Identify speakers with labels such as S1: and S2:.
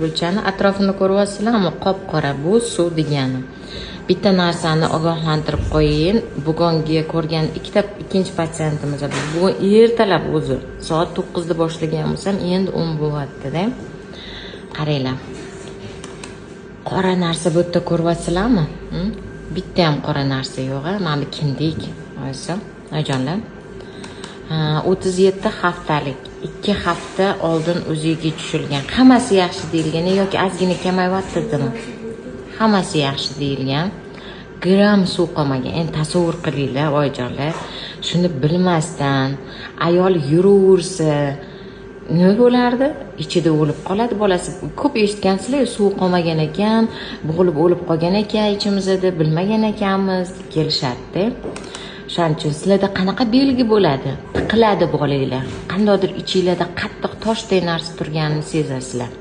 S1: Gulchani atrofini ko'ryapsizlarmi? Qop-qora bu suv degani. Bitta narsani ogohlantirib qo'ying. Bugungi ko'rgan ikkinchi patsientimiz bu ertalab o'zi soat 9 da boshlagan bo'lsam, endi 10 bo'lyapti-da. Qaranglar. Qora narsa bu yerda ko'ryapsizlarmi? Bitta ham qora narsa yo'q-a. Mana bu kindik. Oysa, ajonlar. 37 haftalik 2 hafta oldin o'ziga tushilgan. Hammasi yaxshi deyilgan yoki ozgina kamayyaptimi? Hammasi yaxshi deyilgan. Gram suv qolmagan. Endi tasavvur qilinglar, oyijonlar. Shuni bilmasdan ayol yuraversa, nima bo'lardi? Ichida o'lib qoladi bolasi. Ko'p eshitgansizlar, suv qolmagan ekan, bo'g'ilib o'lib qolgan ekan ichimizda, bilmagan ekanmiz, kelishadi-da. Shuning uchun sizlarda qanaqa belgi bo'ladi? Tiqiladi bolanglar. Qandaydir ichinglarda qattiq toshday narsa turganini sezasizlar.